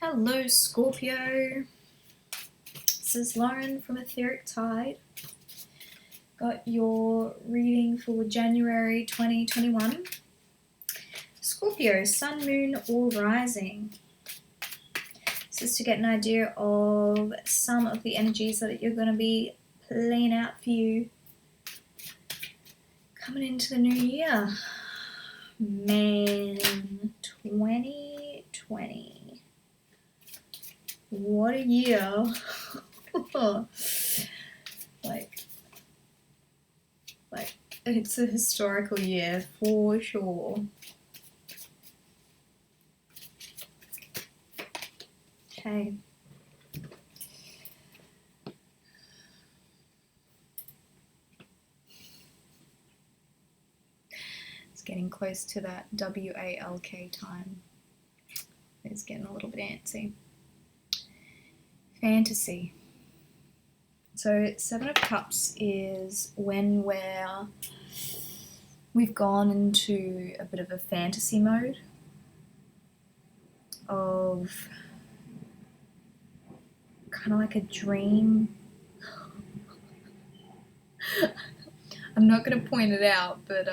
Hello, Scorpio. This is Lauren from Etheric Tide. Got your reading for January 2021. Scorpio, Sun, Moon, or Rising. This is to get an idea of some of the energies that you're going to be playing out for you coming into the new year. Man, 2020. What a year. like it's a historical year for sure. Okay. It's getting close to that WALK time. It's getting a little bit antsy. Fantasy. So Seven of Cups is when we've gone into a bit of a fantasy mode of kind of like a dream. I'm not going to point it out, but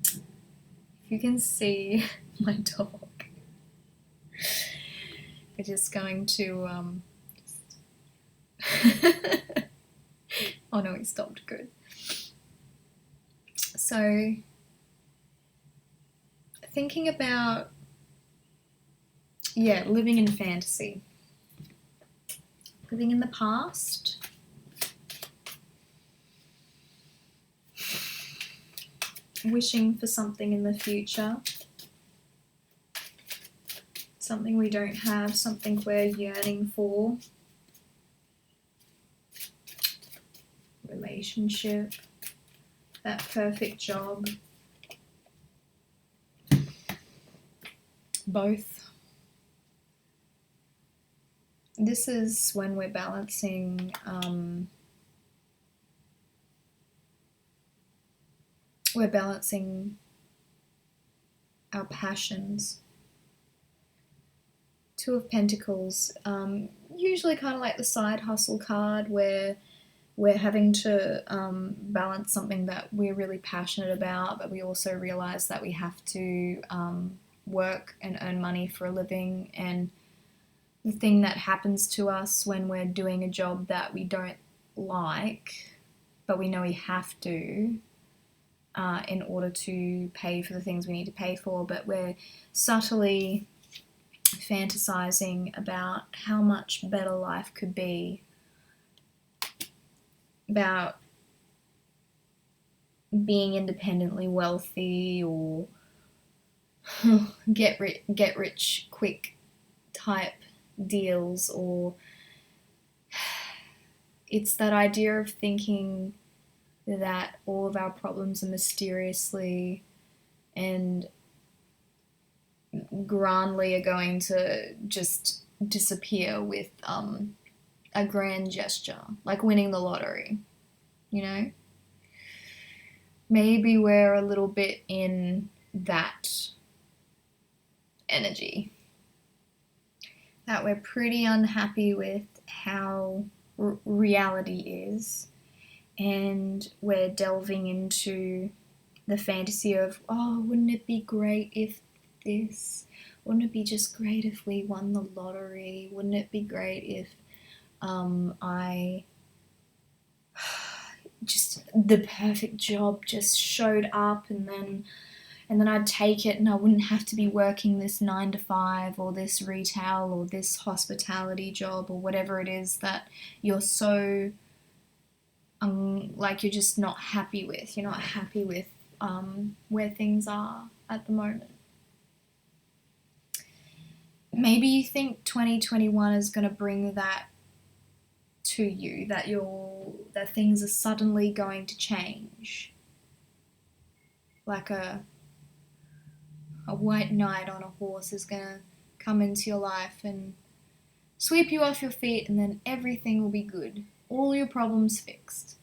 if you can see my dog, we're just going to oh no, he stopped. Good. So, thinking about, living in fantasy. Living in the past. Wishing for something in the future. Something we don't have, something we're yearning for. Relationship, that perfect job, both. This is when we're balancing our passions. Two of Pentacles, usually kind of like the side hustle card where we're having to balance something that we're really passionate about, but we also realize that we have to work and earn money for a living. And the thing that happens to us when we're doing a job that we don't like, but we know we have to in order to pay for the things we need to pay for, but we're subtly fantasizing about how much better life could be, about being independently wealthy or get rich quick type deals, or it's that idea of thinking that all of our problems are mysteriously and grandly are going to just disappear with a grand gesture, like winning the lottery, you know? Maybe we're a little bit in that energy, that we're pretty unhappy with how reality is, and we're delving into the fantasy of, oh, wouldn't it be great if this? Wouldn't it be just great if we won the lottery? Wouldn't it be great if I just the perfect job just showed up, and then I'd take it and I wouldn't have to be working this 9 to 5 or this retail or this hospitality job or whatever it is that you're so like you're just not happy with. You're not happy with where things are at the moment. Maybe you think 2021 is going to bring that to you, that things are suddenly going to change, like a white knight on a horse is going to come into your life and sweep you off your feet, and then everything will be good, all your problems fixed.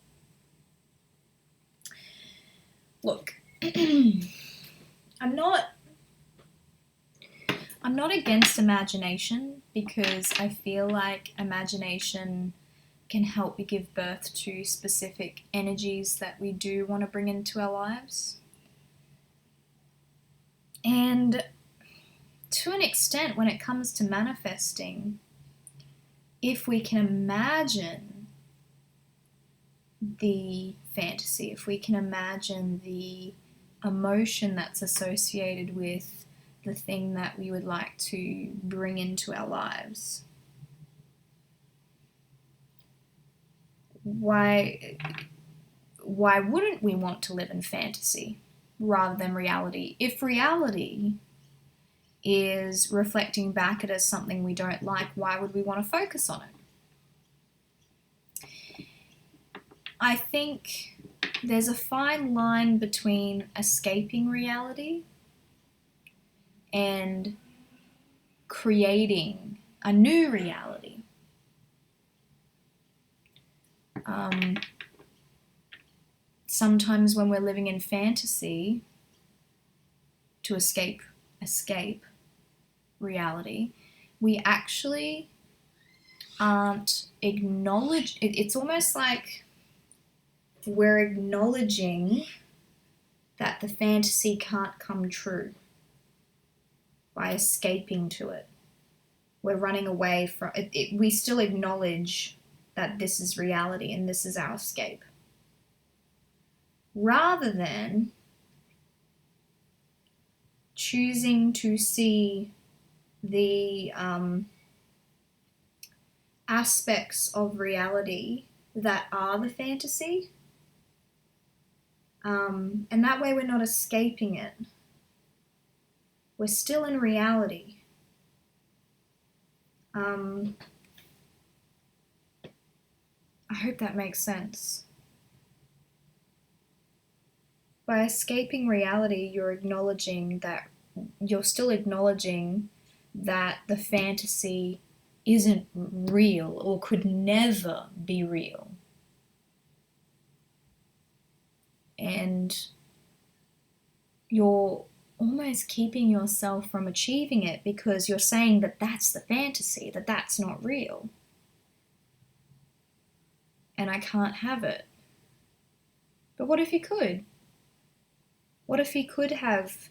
Look, I'm not I'm not against imagination, because I feel like imagination can help give birth to specific energies that we do want to bring into our lives. And to an extent, when it comes to manifesting, if we can imagine the fantasy, if we can imagine the emotion that's associated with the thing that we would like to bring into our lives, why wouldn't we want to live in fantasy rather than reality? If reality is reflecting back at us something we don't like, why would we want to focus on it? I think there's a fine line between escaping reality and creating a new reality. Sometimes when we're living in fantasy to escape reality, we actually aren't acknowledged. It's almost like we're acknowledging that the fantasy can't come true by escaping to it. We're running away from it. We still acknowledge that this is reality and this is our escape, rather than choosing to see the aspects of reality that are the fantasy. And that way we're not escaping it. We're still in reality. I hope that makes sense. By escaping reality, you're still acknowledging that the fantasy isn't real or could never be real. And you're almost keeping yourself from achieving it because you're saying that that's the fantasy, that that's not real. And I can't have it. But what if you could? What if you could have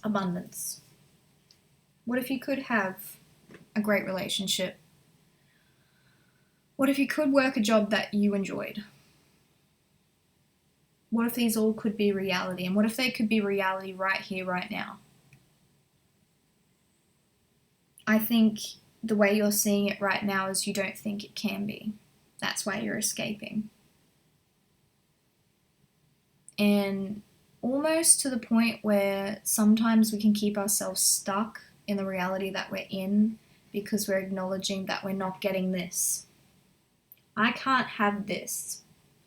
abundance? What if you could have a great relationship? What if you could work a job that you enjoyed? What if these all could be reality? And what if they could be reality right here, right now? I think the way you're seeing it right now is you don't think it can be. That's why you're escaping. And almost to the point where sometimes we can keep ourselves stuck in the reality that we're in because we're acknowledging that we're not getting this. I can't have this.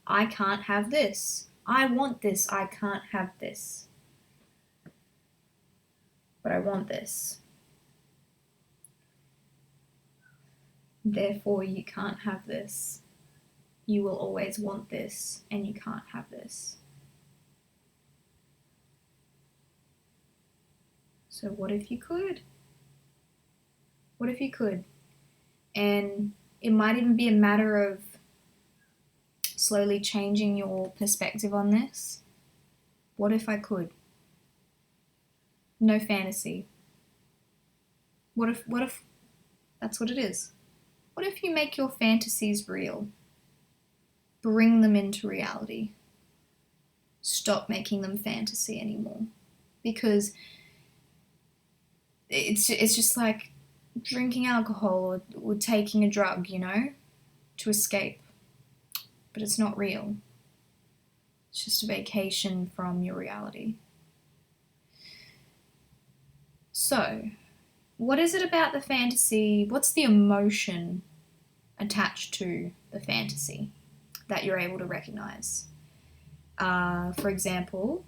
I can't have this. I want this. I can't have this. But I want this. Therefore, you can't have this. You will always want this, and you can't have this. So what if you could? What if you could? And it might even be a matter of slowly changing your perspective on this. What if I could? No fantasy. What if that's what it is? What if you make your fantasies real? Bring them into reality. Stop making them fantasy anymore. Because it's just like drinking alcohol or taking a drug, to escape. But it's not real. It's just a vacation from your reality. So, what is it about the fantasy? What's the emotion attached to the fantasy that you're able to recognize? For example,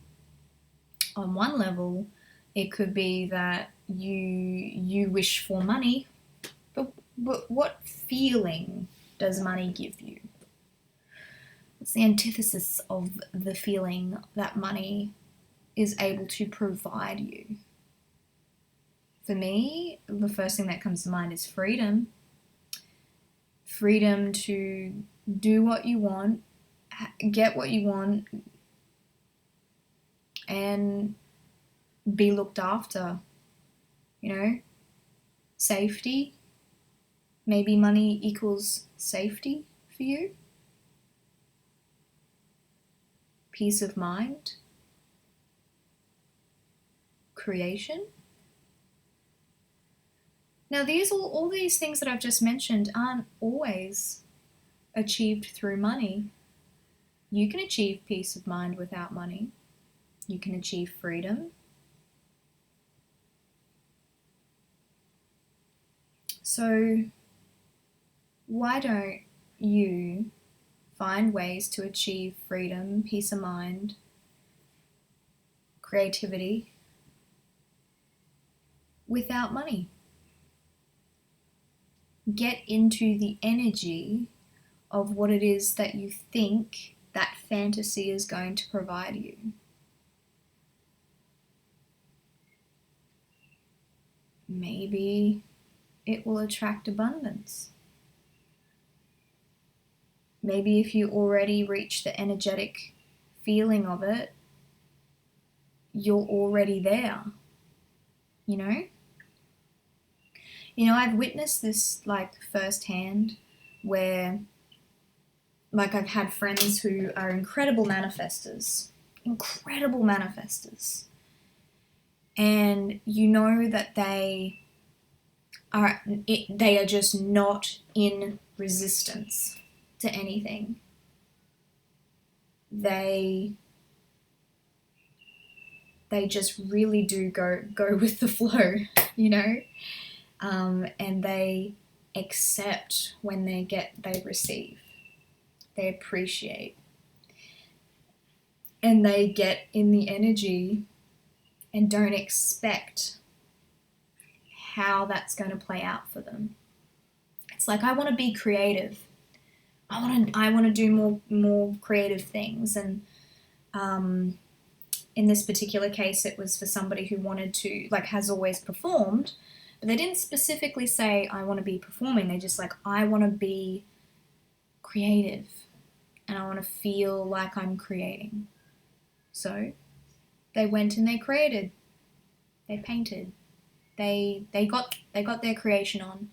on one level, it could be that you wish for money, but what feeling does money give you? What's the antithesis of the feeling that money is able to provide you? for me, the first thing that comes to mind is freedom. Freedom to do what you want, get what you want, and be looked after. You know, safety. Maybe money equals safety for you. Peace of mind. Creation. Now, all these things that I've just mentioned aren't always achieved through money. You can achieve peace of mind without money. You can achieve freedom. So, why don't you find ways to achieve freedom, peace of mind, creativity without money? Get into the energy of what it is that you think that fantasy is going to provide you. Maybe it will attract abundance. Maybe if you already reach the energetic feeling of it, you're already there, you know? You know, I've witnessed this like firsthand where like I've had friends who are incredible manifestors. And you know that they are just not in resistance to anything. They just really do go with the flow, you know? And they accept when they receive. They appreciate. And they get in the energy and don't expect how that's going to play out for them. It's like, I want to be creative. I want to do more creative things. And in this particular case, it was for somebody who wanted to, like, has always performed, but they didn't specifically say, I want to be performing. They just like, I want to be creative and I want to feel like I'm creating. So they went and they created. They painted. They got their creation on.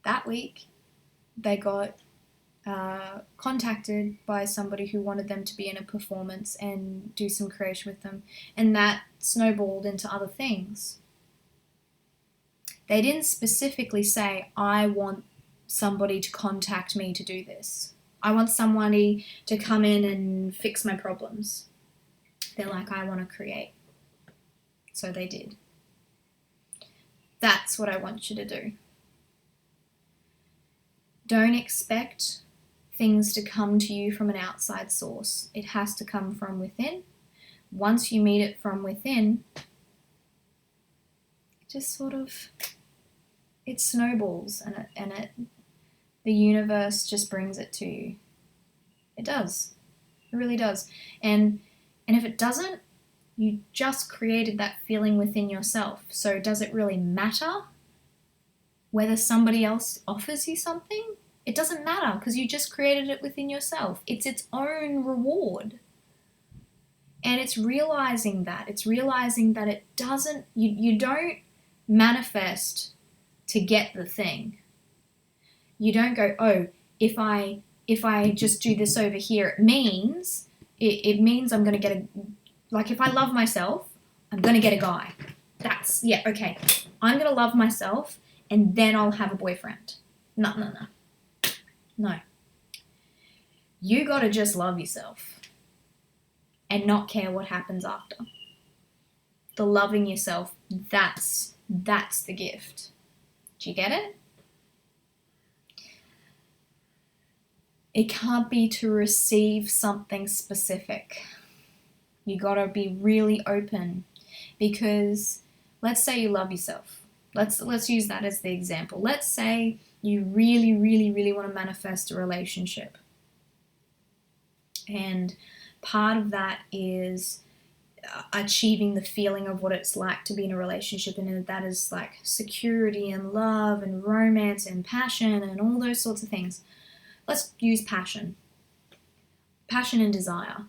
That week, they got contacted by somebody who wanted them to be in a performance and do some creation with them. And that snowballed into other things. They didn't specifically say, I want somebody to contact me to do this. I want somebody to come in and fix my problems. They're like, I want to create. So they did. That's what I want you to do. Don't expect things to come to you from an outside source. It has to come from within. Once you meet it from within, it just sort of, it snowballs and the universe just brings it to you. It does. It really does. And if it doesn't, you just created that feeling within yourself. So does it really matter whether somebody else offers you something? It doesn't matter because you just created it within yourself. It's its own reward. And it's realizing that. It's realizing that it doesn't, you don't manifest to get the thing. You don't go, oh, if I just do this over here, it means I'm going to get like if I love myself, I'm going to get a guy. Okay. I'm going to love myself and then I'll have a boyfriend. No. You got to just love yourself and not care what happens after. The loving yourself, that's the gift. Do you get it? It can't be to receive something specific. You gotta be really open because let's say you love yourself. Let's use that as the example. Let's say you really, really, really want to manifest a relationship. And part of that is achieving the feeling of what it's like to be in a relationship, and that is like security and love and romance and passion and all those sorts of things. Let's use passion and desire.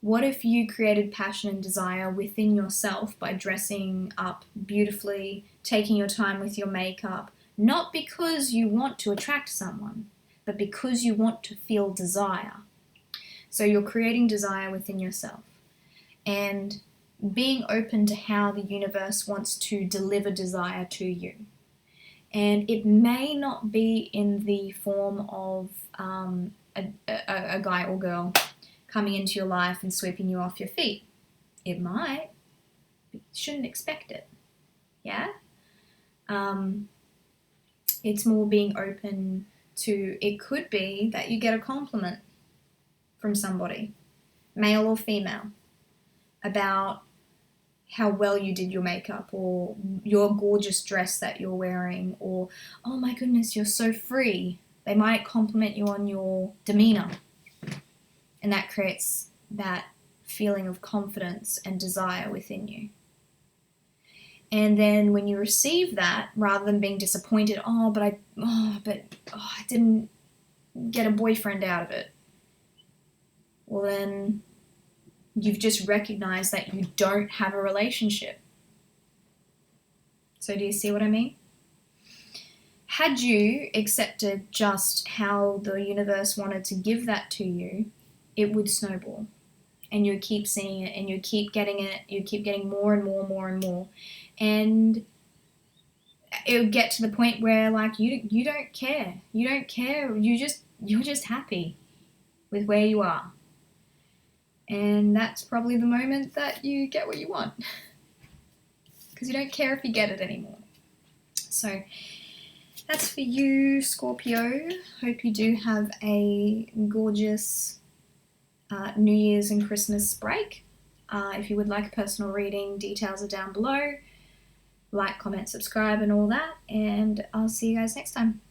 What if you created passion and desire within yourself by dressing up beautifully, taking your time with your makeup, not because you want to attract someone, but because you want to feel desire? So you're creating desire within yourself and being open to how the universe wants to deliver desire to you. And it may not be in the form of a guy or girl coming into your life and sweeping you off your feet. It might, but you shouldn't expect it. Yeah? It's more being open to, it could be that you get a compliment from somebody, male or female, about how well you did your makeup, or your gorgeous dress that you're wearing, or, oh my goodness, you're so free. They might compliment you on your demeanor. And that creates that feeling of confidence and desire within you. And then when you receive that, rather than being disappointed, but I didn't get a boyfriend out of it. Well, then you've just recognized that you don't have a relationship. So do you see what I mean? Had you accepted just how the universe wanted to give that to you, it would snowball. And you keep seeing it, and you keep getting it, you keep getting more and more and more. And it would get to the point where, like, you don't care. You don't care. You're just happy with where you are. And that's probably the moment that you get what you want. Because you don't care if you get it anymore. So that's for you, Scorpio. Hope you do have a gorgeous New Year's and Christmas break. If you would like a personal reading, details are down below. Like, comment, subscribe, and all that. And I'll see you guys next time.